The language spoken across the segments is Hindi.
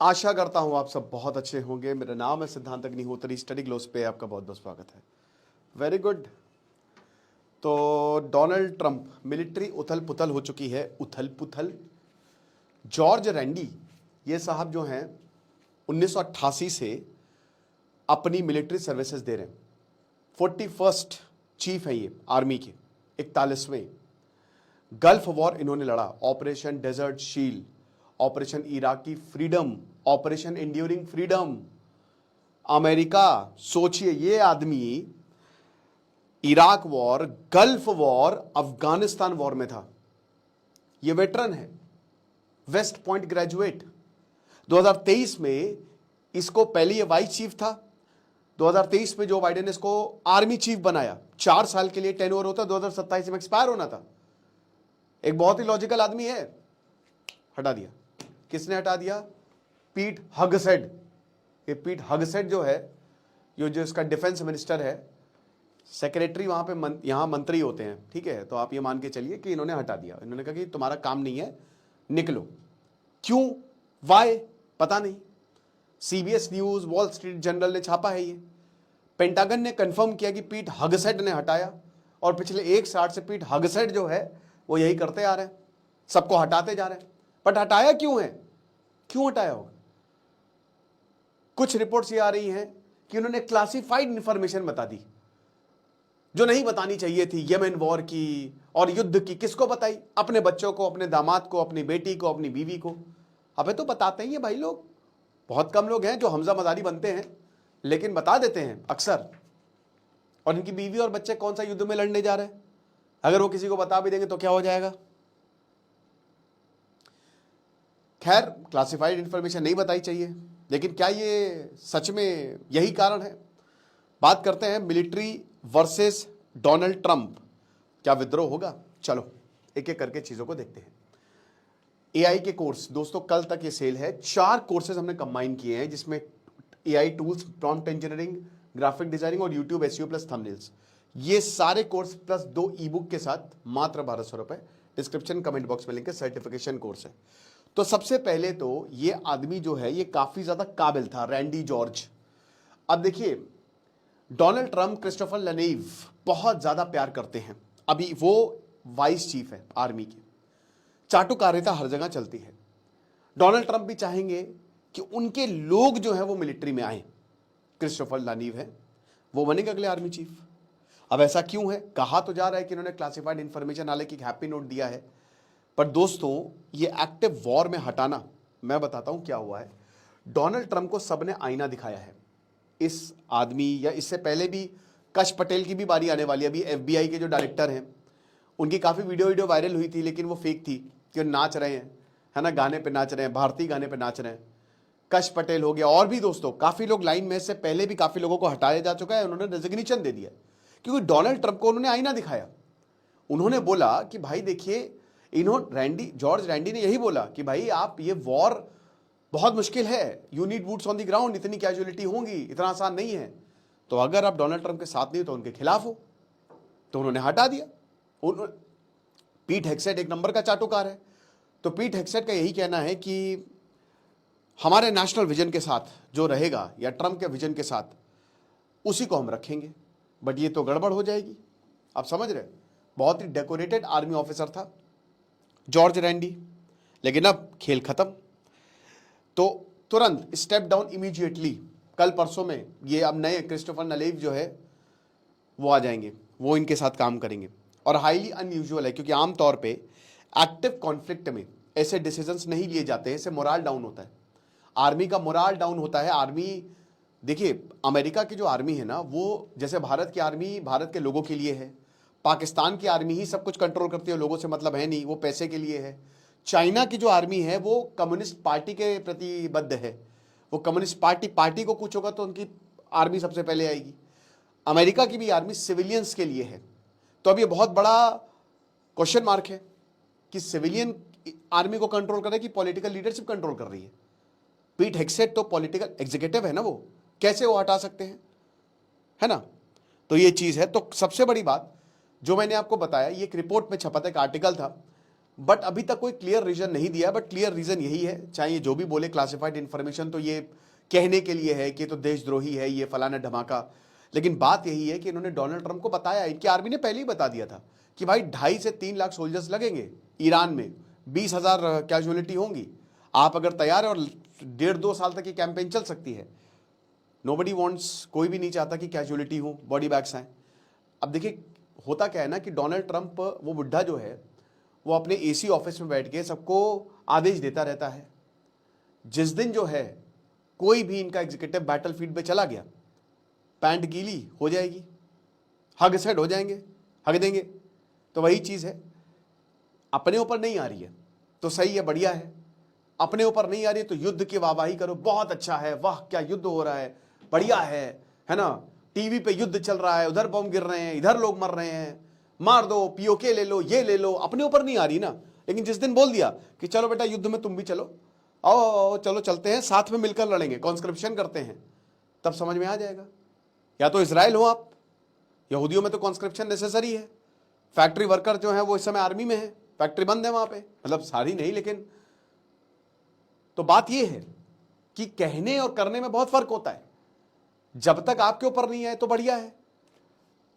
आशा करता हूं आप सब बहुत अच्छे होंगे। मेरा नाम है सिद्धांत अग्निहोत्री, स्टडी ग्लोस पे आपका बहुत बहुत स्वागत है। Very good. तो डोनाल्ड ट्रंप, मिलिट्री उथल पुथल हो चुकी है, उथल पुथल। जॉर्ज रैंडी ये साहब जो हैं 1988 से अपनी मिलिट्री सर्विसेज दे रहे हैं। 41st चीफ है ये आर्मी के, 41वें। गल्फ वॉर इन्होंने लड़ा, operation desert shield, operation Iraqi freedom, operation enduring freedom. America, सोचिए ये आदमी Iraq war, gulf war, Afghanistan war में था। ये वेटरन है, वेस्ट पॉइंट ग्रेजुएट। 2023 में इसको पहले ये वाइस चीफ था। 2023 में जो बाइडेन ने इसको आर्मी चीफ बनाया। 4 साल के लिए टेन्योर होता, 2027 में एक्सपायर होना था। एक बहुत ही लॉजिकल आदमी है, हटा दिया। किसने हटा दिया? पीट हेगसेट। ये पीट हेगसेट जो है, ये जो इसका डिफेंस मिनिस्टर है, सेक्रेटरी वहां पे यहां मंत्री होते हैं, ठीक है। तो आप ये मान के चलिए कि इन्होंने हटा दिया। इन्होंने कहा कि तुम्हारा काम नहीं है, निकलो। क्यों, वाई, पता नहीं। CBS news, wall street journal ने छापा है ये। पेंटागन ने कंफर्म किया कि पीट हेगसेट ने हटाया, और पिछले 1 साल से पीट हेगसेट जो है वो यही करते आ रहे हैं, सबको हटाते जा रहे हैं। बट हटाया क्यों है? क्यों हटाया होगा? कुछ रिपोर्ट्स ये आ रही हैं कि उन्होंने क्लासिफाइड इंफॉर्मेशन बता दी जो नहीं बतानी चाहिए थी, येमेन वॉर की और युद्ध की। किसको बताई? अपने बच्चों को, अपने दामाद को, अपनी बेटी को, अपनी बीवी को। अबे तो बताते ही है भाई लोग। बहुत कम लोग हैं जो हमजा मजारी बनते हैं, लेकिन बता देते हैं अक्सर। और इनकी बीवी और बच्चे कौन सा युद्ध में लड़ने जा रहे हैं, अगर वो किसी को बता भी देंगे तो क्या हो जाएगा? खैर, क्लासिफाइड इंफॉर्मेशन नहीं बताई चाहिए, लेकिन क्या ये सच में यही कारण है? बात करते हैं मिलिट्री वर्सेस डोनाल्ड ट्रंप। क्या विद्रोह होगा? चलो एक एक करके चीजों को देखते हैं। एआई के कोर्स दोस्तों, कल तक ये सेल है। 4 कोर्सेज हमने कंबाइन किए हैं, जिसमें AI tools, prompt engineering, graphic designing और यूट्यूब एसईओ प्लस थंबनेल्स। ये सारे कोर्स प्लस 2 ई-बुक के साथ मात्र 1200 रुपए। डिस्क्रिप्शन कमेंट बॉक्स में लिंक है, सर्टिफिकेशन कोर्स है। तो सबसे पहले तो ये आदमी जो है ये काफी ज्यादा काबिल था, रैंडी जॉर्ज। अब देखिए, डोनाल्ड ट्रंप क्रिस्टोफर लनेव बहुत ज्यादा प्यार करते हैं। अभी वो वाइस चीफ है आर्मी के। चाटुकारिता हर जगह चलती है। डोनाल्ड ट्रंप भी चाहेंगे कि उनके लोग जो है वो मिलिट्री में आए। क्रिस्टोफर लनेव है, वो बनेंगे अगले आर्मी चीफ। अब ऐसा क्यों है? कहा तो जा रहा है कि इन्होंने क्लासिफाइड इंफॉर्मेशन, हालांकि हैप्पी नोट दिया है, पर दोस्तों ये एक्टिव वॉर में हटाना, मैं बताता हूं क्या हुआ है। डोनाल्ड ट्रंप को सबने आईना दिखाया है। इस आदमी या इससे पहले भी कश पटेल की भी बारी आने वाली है। अभी एफबीआई के जो डायरेक्टर हैं, उनकी काफी वीडियो वायरल हुई थी, लेकिन वो फेक थी कि नाच रहे हैं, है ना, गाने पे नाच रहे हैं, भारतीय गाने पे नाच रहे हैं। कश पटेल हो गया, और भी दोस्तों काफी लोग लाइन में से पहले भी काफी लोगों को हटाया जा चुका है। उन्होंने रेजिग्नेशन दे दिया, क्योंकि डोनाल्ड ट्रंप को उन्होंने आईना दिखाया। उन्होंने बोला कि भाई देखिए, जॉर्ज रैंडी ने यही बोला कि भाई आप, ये वॉर बहुत मुश्किल है, you need boots on the ground, इतनी कैजुअलिटी होंगी, इतना आसान नहीं है। तो अगर आप डोनाल्ड ट्रंप के साथ नहीं तो उनके खिलाफ हो। तो उन्होंने हटा दिया। पीट हेगसेट एक नंबर का चाटुकार है। तो पीट हेगसेट का यही कहना है कि हमारे नेशनल विजन के साथ जो रहेगा, या ट्रंप के विजन के साथ, उसी को हम रखेंगे। बट ये तो गड़बड़ हो जाएगी। आप समझ रहे? बहुत ही डेकोरेटेड आर्मी ऑफिसर था जॉर्ज रैंडी, लेकिन अब खेल खत्म। तो तुरंत स्टेप डाउन इमीडिएटली। कल परसों में ये अब नए क्रिस्टोफर नलेव जो है वो आ जाएंगे, वो इनके साथ काम करेंगे। और हाईली अनयूजुअल है, क्योंकि आमतौर पे एक्टिव कॉन्फ्लिक्ट में ऐसे डिसीजंस नहीं लिए जाते हैं, इससे मोराल डाउन होता है, आर्मी का मोराल डाउन होता है। आर्मी, देखिए अमेरिका की जो आर्मी है ना, वो जैसे भारत की आर्मी भारत के लोगों के लिए है। पाकिस्तान की आर्मी ही सब कुछ कंट्रोल करती है, लोगों से मतलब है नहीं, वो पैसे के लिए है। चाइना की जो आर्मी है वो कम्युनिस्ट पार्टी के प्रतिबद्ध है। वो कम्युनिस्ट पार्टी को कुछ होगा तो उनकी आर्मी सबसे पहले आएगी। अमेरिका की भी आर्मी सिविलियंस के लिए है। तो अब ये बहुत बड़ा क्वेश्चन मार्क है कि सिविलियन आर्मी को कंट्रोल कर रहा है कि पॉलिटिकल लीडरशिप कंट्रोल कर रही है। पीट हेगसेट तो पॉलिटिकल एग्जीक्यूटिव है ना, वो कैसे वो हटा सकते हैं, है ना? तो ये चीज है। तो सबसे बड़ी बात जो मैंने आपको बताया, ये एक रिपोर्ट में छपा था, एक आर्टिकल था, बट अभी तक कोई क्लियर रीजन नहीं दिया। बट क्लियर रीजन यही है, चाहे ये जो भी बोले क्लासिफाइड इंफॉर्मेशन, तो ये कहने के लिए है कि तो देशद्रोही है, ये फलाना धमाका। लेकिन बात यही है कि इन्होंने डोनाल्ड ट्रंप को बताया, इनकी आर्मी ने पहले ही बता दिया था कि भाई 2.5 से 3 लाख सोल्जर्स लगेंगे ईरान में, 20,000 कैजुअलिटी होंगी, आप अगर तैयार है, और 1.5-2 साल तक ये कैंपेन चल सकती है। नोबडी वांट्स, कोई भी नहीं चाहता कि कैजुअलिटी हो, बॉडी बैग्स आए। अब देखिए होता क्या है ना कि डोनाल्ड ट्रंप वो बुढ़ा जो है वो अपने एसी ऑफिस में बैठ के सबको आदेश देता रहता है। जिस दिन जो है कोई भी इनका एग्जीक्यूटिव बैटलफील्ड पे चला गया, पैंट गीली हो जाएगी, हग सेट हो जाएंगे, हग देंगे। तो वही चीज़ है, अपने ऊपर नहीं आ रही है तो सही है, बढ़िया है। अपने ऊपर नहीं आ रही है तो युद्ध की वाहवाही करो, बहुत अच्छा है, वाह क्या युद्ध हो रहा है, बढ़िया है ना। टीवी पे युद्ध चल रहा है, उधर बम गिर रहे हैं, इधर लोग मर रहे हैं, मार दो, पीओके ले लो, ये ले लो। अपने ऊपर नहीं आ रही ना। लेकिन जिस दिन बोल दिया कि चलो बेटा युद्ध में तुम भी चलो, आओ चलो चलते हैं, साथ में मिलकर लड़ेंगे, कॉन्स्क्रिप्शन करते हैं, तब समझ में आ जाएगा। या तो इजराइल हो आप, यहूदियों में तो कॉन्स्क्रिप्शन नेसेसरी है। फैक्ट्री वर्कर जो है वो इस समय आर्मी में है, फैक्ट्री बंद है वहां पे, मतलब सारी नहीं लेकिन। तो बात यह है कि कहने और करने में बहुत फर्क होता है। जब तक आपके ऊपर नहीं आए तो बढ़िया है।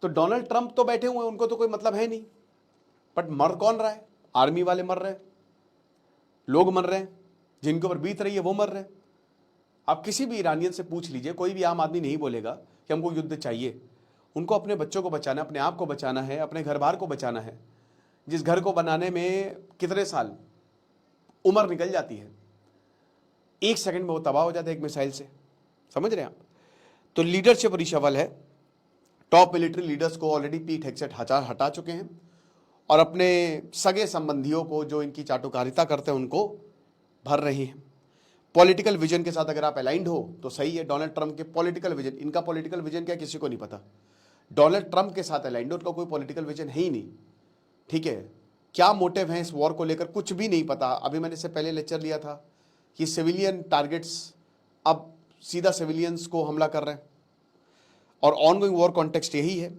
तो डोनाल्ड ट्रंप तो बैठे हुए हैं, उनको तो कोई मतलब है नहीं, बट मर कौन रहा है? आर्मी वाले मर रहे हैं, लोग मर रहे हैं, जिनके ऊपर बीत रही है वो मर रहे हैं। आप किसी भी ईरानियन से पूछ लीजिए, कोई भी आम आदमी नहीं बोलेगा कि हमको युद्ध चाहिए। उनको अपने बच्चों को बचाना, अपने आप को बचाना है, अपने घर बार को बचाना है। जिस घर को बनाने में कितने साल उम्र निकल जाती है, 1 सेकंड में वो तबाह हो जाता है एक मिसाइल से। समझ रहे हैं आप? तो लीडरशिप रिशफल है। टॉप मिलिट्री लीडर्स को ऑलरेडी पीट हेग्सेट हटा चुके हैं और अपने सगे संबंधियों को जो इनकी चाटुकारिता करते हैं उनको भर रहे हैं। पॉलिटिकल विजन के साथ अगर आप अलाइंड हो तो सही है। डोनाल्ड ट्रंप के पॉलिटिकल विजन, इनका पॉलिटिकल विजन क्या किसी को नहीं पता। डोनाल्ड ट्रंप के साथ अलाइंड हो, उनका कोई पॉलिटिकल विजन है ही नहीं। ठीक है, क्या मोटिव है इस वॉर को लेकर कुछ भी नहीं पता। अभी मैंने इससे पहले लेक्चर लिया था कि सिविलियन टारगेट्स अब सीधा सिविलियंस को हमला कर रहे हैं और ऑनगोइंग वॉर कॉन्टेक्स्ट यही है।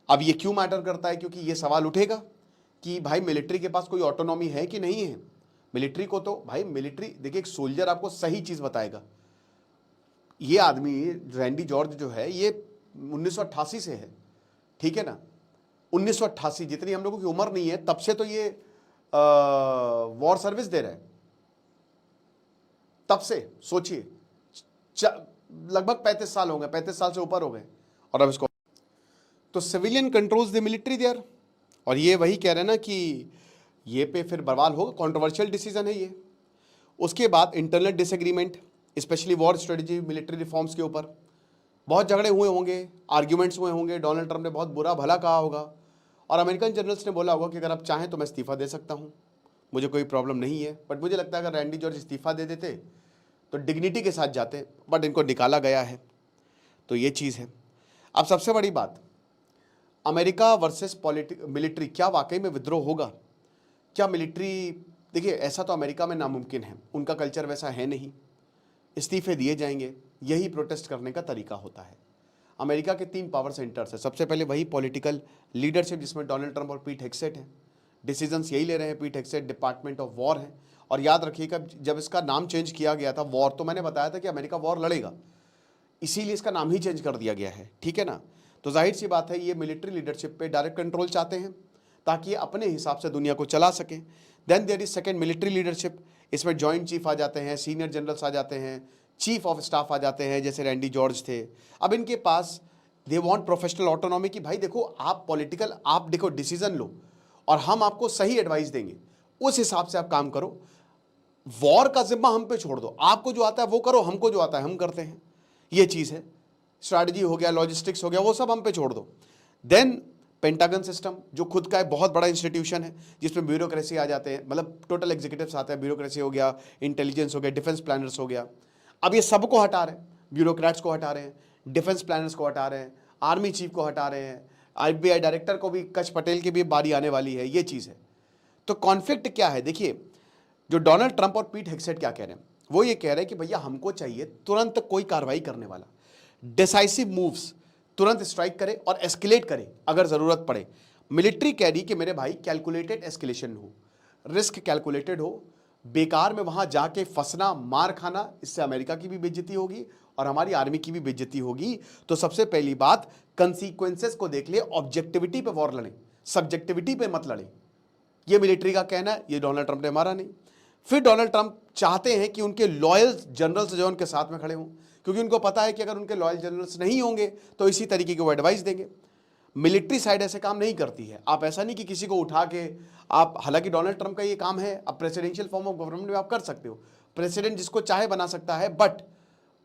अब ये क्यों मैटर करता है? क्योंकि ये सवाल उठेगा कि भाई मिलिट्री के पास कोई ऑटोनॉमी है कि नहीं है। मिलिट्री को तो भाई मिलिट्री, देखिए एक सोल्जर आपको सही चीज बताएगा। ये आदमी रैंडी जॉर्ज जो है ये 1988 से है, ठीक है ना। 1988, जितनी हम लोगों की उम्र नहीं है तब से तो ये वॉर सर्विस दे रहे हैं। तब से सोचिए लगभग 35 साल हो गए, 35 साल से ऊपर हो गए। और अब इसको तो civilian controls the military there, और ये वही कह रहे हैं ना कि ये पे फिर बवाल होगा। कंट्रोवर्शियल डिसीजन है ये। उसके बाद internal disagreement, specially war strategy, military reforms के ऊपर बहुत झगड़े हुए होंगे, आर्ग्यूमेंट्स हुए होंगे। डोनाल्ड ट्रंप ने बहुत बुरा भला कहा होगा और अमेरिकन जनरल्स ने बोला होगा कि अगर आप चाहें तो मैं इस्तीफा दे सकता हूं, मुझे कोई प्रॉब्लम नहीं है। बट मुझे लगता है अगर रैंडी जॉर्ज इस्तीफा दे देते तो डिग्निटी के साथ जाते, बट इनको निकाला गया है। तो ये चीज़ है। अब सबसे बड़ी बात, अमेरिका वर्सेस मिलिट्री, क्या वाकई में विद्रोह होगा? क्या मिलिट्री, देखिए ऐसा तो अमेरिका में नामुमकिन है, उनका कल्चर वैसा है नहीं। इस्तीफे दिए जाएंगे, यही प्रोटेस्ट करने का तरीका होता है। अमेरिका के 3 पावर सेंटर्स है। सबसे पहले वही पॉलिटिकल लीडरशिप जिसमें डोनाल्ड ट्रंप और पीट हेग्सेट हैं, डिसीजंस यही ले रहे हैं। पीट हेग्सेट डिपार्टमेंट ऑफ वॉर है। और याद रखिएगा जब इसका नाम चेंज किया गया था वॉर, तो मैंने बताया था कि अमेरिका वॉर लड़ेगा, इसीलिए इसका नाम ही चेंज कर दिया गया है, ठीक है ना। तो जाहिर सी बात है ये मिलिट्री लीडरशिप पे डायरेक्ट कंट्रोल चाहते हैं ताकि ये अपने हिसाब से दुनिया को चला सकें। Then there is second military leadership, इसमें जॉइंट चीफ आ जाते हैं, सीनियर जनरल्स आ जाते हैं, चीफ ऑफ स्टाफ आ जाते हैं, जैसे रैंडी जॉर्ज थे। अब इनके पास दे वांट प्रोफेशनल ऑटोनॉमी की भाई देखो आप पॉलिटिकल, आप देखो डिसीजन लो और हम आपको सही एडवाइस देंगे, उस हिसाब से आप काम करो। वॉर का जिम्मा हम पे छोड़ दो, आपको जो आता है वो करो, हमको जो आता है हम करते हैं। ये चीज़ है। स्ट्रैटेजी हो गया, लॉजिस्टिक्स हो गया, वो सब हम पे छोड़ दो। देन पेंटागन सिस्टम जो खुद का एक बहुत बड़ा इंस्टीट्यूशन है जिसमें ब्यूरोक्रेसी आ जाते हैं, मतलब टोटल एग्जीक्यूटिव्स आते हैं। ब्यूरोक्रेसी हो गया, इंटेलिजेंस हो गया, डिफेंस प्लानर्स हो गया। अब ये सबको हटा रहे हैं, ब्यूरोक्रेट्स को हटा रहे हैं, डिफेंस प्लानर्स को हटा रहे हैं, आर्मी चीफ को हटा रहे हैं, FBI डायरेक्टर को भी, कच पटेल की भी बारी आने वाली है। ये चीज़ है। तो कॉन्फ्लिक्ट क्या है? देखिए जो डोनाल्ड ट्रंप और पीट हेग्सेट क्या कह रहे हैं, वो ये कह रहे हैं कि भैया हमको चाहिए तुरंत कोई कार्रवाई करने वाला, डिसाइसिव मूव्स, तुरंत स्ट्राइक करे और एस्केलेट करे अगर जरूरत पड़े। मिलिट्री कह रही कि मेरे भाई कैलकुलेटेड एस्केलेशन हो, रिस्क कैलकुलेटेड हो, बेकार में वहां जाके फंसना, मार खाना, इससे अमेरिका की भी बेइज्जती होगी और हमारी आर्मी की भी बेइज्जती होगी। तो सबसे पहली बात, कंसीक्वेंसेस को देख ले, ऑब्जेक्टिविटी पे वॉर लड़े, सब्जेक्टिविटी पे मत लड़े। ये मिलिट्री का कहना है, ये डोनाल्ड ट्रंप ने मारा नहीं। फिर डोनाल्ड ट्रंप चाहते हैं कि उनके लॉयल जनरल्स जो उनके साथ में खड़े हों, क्योंकि उनको पता है कि अगर उनके लॉयल जनरल्स नहीं होंगे तो इसी तरीके की वो एडवाइस देंगे। मिलिट्री साइड ऐसे काम नहीं करती है। आप ऐसा नहीं कि किसी को उठा के आप, हालांकि डोनाल्ड ट्रंप का ये काम है, अब प्रेसिडेंशियल फॉर्म ऑफ गवर्नमेंट में आप कर सकते हो, प्रेसिडेंट जिसको चाहे बना सकता है, बट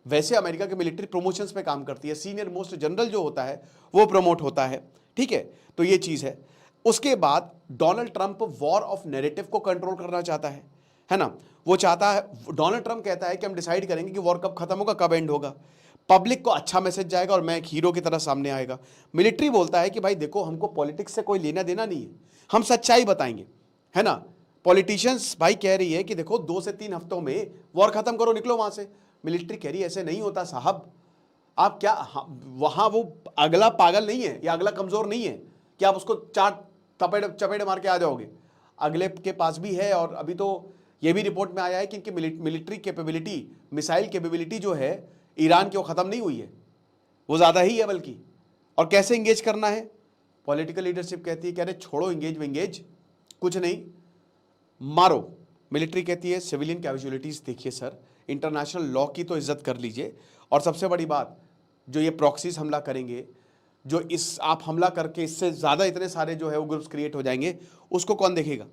वैसे अमेरिका के मिलिट्री प्रमोशंस पे काम करती है, सीनियर मोस्ट जनरल जो होता है वो प्रमोट होता है, ठीक है। तो ये चीज़ है। उसके बाद Donald Trump war of narrative को कंट्रोल करना चाहता है ना। वो चाहता है, डोनाल्ड ट्रंप कहता है कि हम डिसाइड करेंगे कि वॉर कब खत्म होगा, कब एंड होगा, पब्लिक को अच्छा मैसेज जाएगा और मैं एक हीरो की तरह सामने आएगा। मिलिट्री बोलता है कि भाई देखो, हमको पॉलिटिक्स से कोई लेना देना नहीं है, हम सच्चाई बताएंगे, है ना। पॉलिटिशियंस भाई कह रही है कि देखो 2 से 3 हफ्तों में वॉर खत्म करो, निकलो वहां से। मिलिट्री कह रही है ऐसे नहीं होता साहब, आप क्या वहां वो अगला पागल नहीं है या अगला कमजोर नहीं है कि आप उसको 4 चपेट मार के आ जाओगे, अगले के पास भी है। और अभी तो ये भी रिपोर्ट में आया है कि इनकी मिलिट्री कैपेबिलिटी, मिसाइल कैपेबिलिटी जो है ईरान की, वो खत्म नहीं हुई है, वो ज्यादा ही है बल्कि। और कैसे इंगेज करना है, पॉलिटिकल लीडरशिप कहती है, कह रहे छोड़ो इंगेज कुछ नहीं, मारो। मिलिट्री कहती है सिविलियन कैजुअलिटीज देखिए सर, इंटरनेशनल लॉ की तो इज्जत कर लीजिए। और सबसे बड़ी बात, जो ये प्रॉक्सीज हमला करेंगे, जो इस आप हमला करके इससे ज्यादा इतने सारे जो है वो ग्रुप्स क्रिएट हो जाएंगे, उसको कौन देखेगा,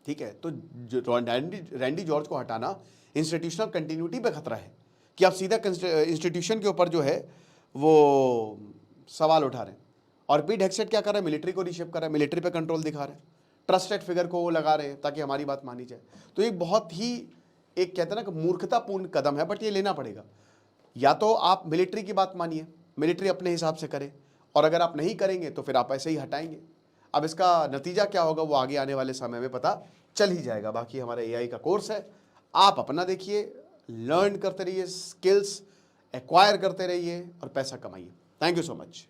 ठीक है। तो रैंडी जॉर्ज को हटाना इंस्टीट्यूशनल कंटिन्यूटी पे खतरा है कि आप सीधा इंस्टीट्यूशन के ऊपर जो है वो सवाल उठा रहे हैं। और पीट हेग्सेट क्या कर रहा है, मिलिट्री को रिशेप कर रहा है, मिलिट्री पे कंट्रोल दिखा रहे हैं, ट्रस्टेड फिगर को वो लगा रहे हैं ताकि हमारी बात मानी जाए। तो ये बहुत ही एक कहते हैं ना कि मूर्खतापूर्ण कदम है, बट ये लेना पड़ेगा। या तो आप मिलिट्री की बात मानिए, मिलिट्री अपने हिसाब से करे, और अगर आप नहीं करेंगे तो फिर आप ऐसे ही हटाएंगे। अब इसका नतीजा क्या होगा वो आगे आने वाले समय में पता चल ही जाएगा। बाकी हमारा एआई का कोर्स है, आप अपना देखिए, लर्न करते रहिए, स्किल्स एक्वायर करते रहिए और पैसा कमाइए। Thank you so much.